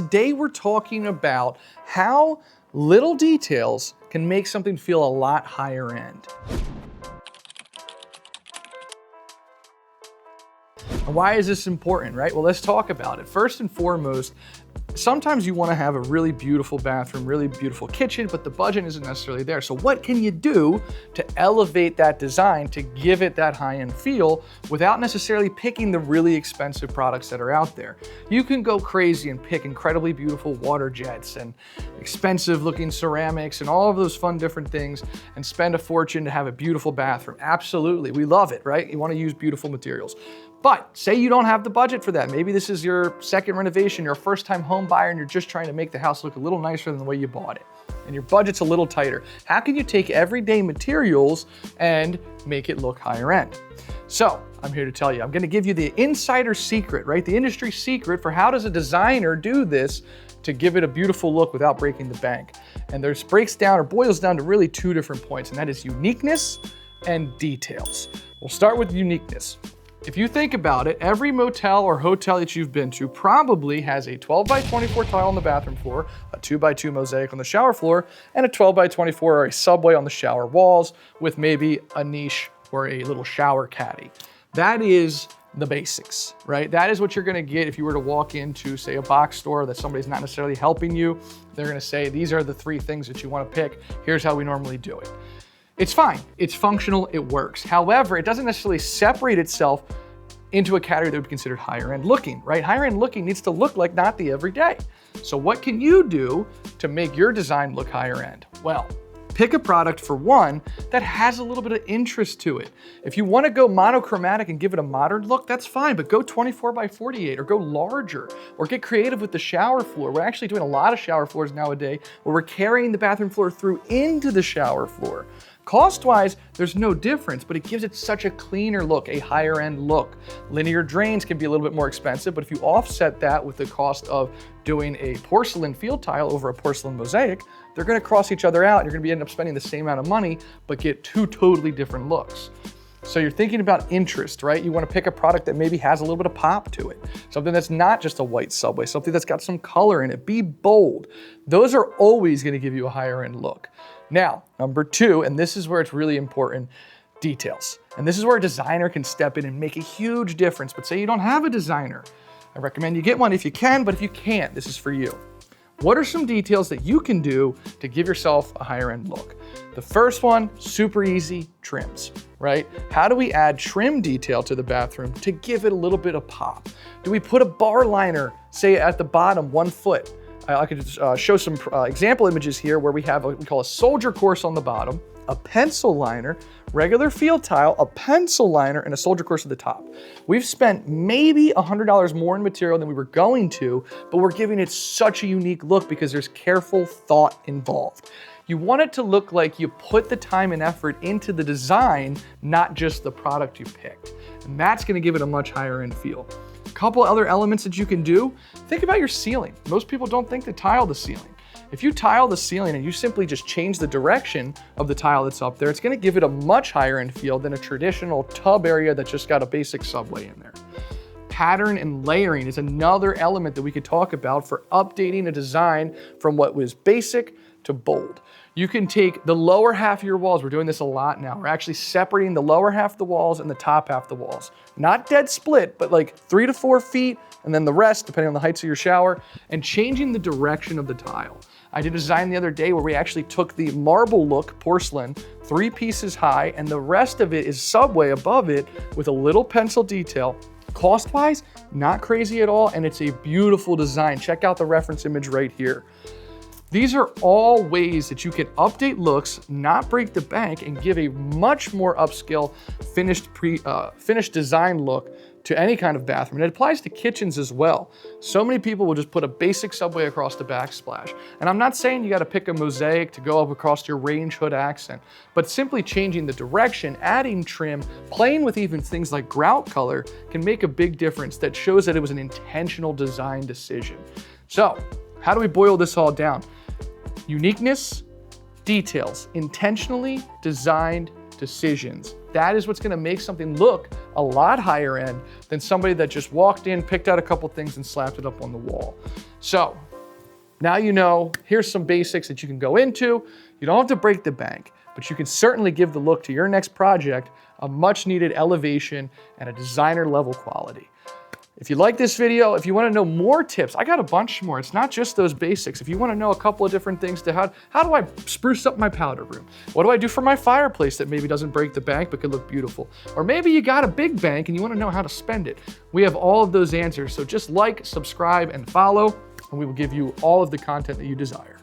today we're talking about how little details can make something feel a lot higher end. And why is this important, right? Well, let's talk about it. First and foremost, sometimes you want to have a really beautiful bathroom, really beautiful kitchen, but the budget isn't necessarily there. So what can you do to elevate that design, to give it that high-end feel without necessarily picking the really expensive products that are out there? You can go crazy and pick incredibly beautiful water jets and expensive looking ceramics and all of those fun different things and spend a fortune to have a beautiful bathroom. Absolutely, we love it, right? You want to use beautiful materials. But say you don't have the budget for that. Maybe this is your second renovation, you're a first-time home buyer and you're just trying to make the house look a little nicer than the way you bought it. And your budget's a little tighter. How can you take everyday materials and make it look higher end? So I'm here to tell you, I'm gonna give you the insider secret, right? The industry secret for how does a designer do this to give it a beautiful look without breaking the bank. And there's breaks down or boils down to really two different points, and that is uniqueness and details. We'll start with uniqueness. If you think about it, every motel or hotel that you've been to probably has a 12 by 24 tile on the bathroom floor, a 2 by 2 mosaic on the shower floor, and a 12 by 24 or a subway on the shower walls with maybe a niche or a little shower caddy. That is the basics, right? That is what you're gonna get if you were to walk into, say, a box store that somebody's not necessarily helping you. They're gonna say, these are the 3 things that you wanna pick. Here's how we normally do it. It's fine, it's functional, it works. However, it doesn't necessarily separate itself into a category that would be considered higher end looking, right? Higher end looking needs to look like not the everyday. So what can you do to make your design look higher end? Well, pick a product for one that has a little bit of interest to it. If you want to go monochromatic and give it a modern look, that's fine, but go 24 by 48 or go larger or get creative with the shower floor. We're actually doing a lot of shower floors nowadays where we're carrying the bathroom floor through into the shower floor. Cost-wise, there's no difference, but it gives it such a cleaner look, a higher end look. Linear drains can be a little bit more expensive, but if you offset that with the cost of doing a porcelain field tile over a porcelain mosaic, they're gonna cross each other out and you're gonna end up spending the same amount of money, but get 2 totally different looks. So you're thinking about interest, right? You wanna pick a product that maybe has a little bit of pop to it. Something that's not just a white subway, something that's got some color in it. Be bold. Those are always gonna give you a higher end look. Now, number 2, and this is where it's really important, details. And this is where a designer can step in and make a huge difference. But say you don't have a designer, I recommend you get one if you can, but if you can't, this is for you. What are some details that you can do to give yourself a higher end look? The first one, super easy, trims, right? How do we add trim detail to the bathroom to give it a little bit of pop? Do we put a bar liner, say at the bottom, 1 foot? I could show some example images here where we have what we call a soldier course on the bottom, a pencil liner, regular field tile, a pencil liner, and a soldier course at the top. We've spent maybe $100 more in material than we were going to, but we're giving it such a unique look because there's careful thought involved. You want it to look like you put the time and effort into the design, not just the product you picked. And that's gonna give it a much higher end feel. A couple other elements that you can do, think about your ceiling. Most people don't think to tile the ceiling. If you tile the ceiling and you simply just change the direction of the tile that's up there, it's gonna give it a much higher end feel than a traditional tub area that's just got a basic subway in there. Pattern and layering is another element that we could talk about for updating a design from what was basic to bold. You can take the lower half of your walls, we're doing this a lot now, we're actually separating the lower half of the walls and the top half of the walls. Not dead split, but like 3 to 4 feet, and then the rest, depending on the heights of your shower, and changing the direction of the tile. I did a design the other day where we actually took the marble look porcelain, 3 pieces high, and the rest of it is subway above it with a little pencil detail. Cost-wise, not crazy at all, and it's a beautiful design. Check out the reference image right here. These are all ways that you can update looks, not break the bank, and give a much more upscale finished design look to any kind of bathroom. And it applies to kitchens as well. So many people will just put a basic subway across the backsplash. And I'm not saying you gotta pick a mosaic to go up across your range hood accent, but simply changing the direction, adding trim, playing with even things like grout color can make a big difference that shows that it was an intentional design decision. So, how do we boil this all down? Uniqueness, details, intentionally designed decisions. That is what's gonna make something look a lot higher end than somebody that just walked in, picked out a couple things and slapped it up on the wall. So Now you know, here's some basics that you can go into. You don't have to break the bank, but you can certainly give the look to your next project a much needed elevation and a designer level quality. If you like this video, if you want to know more tips, I got a bunch more. It's not just those basics. If you want to know a couple of different things to how do I spruce up my powder room? What do I do for my fireplace that maybe doesn't break the bank but could look beautiful? Or maybe you got a big bank and you want to know how to spend it. We have all of those answers. So just like, subscribe, and follow, and we will give you all of the content that you desire.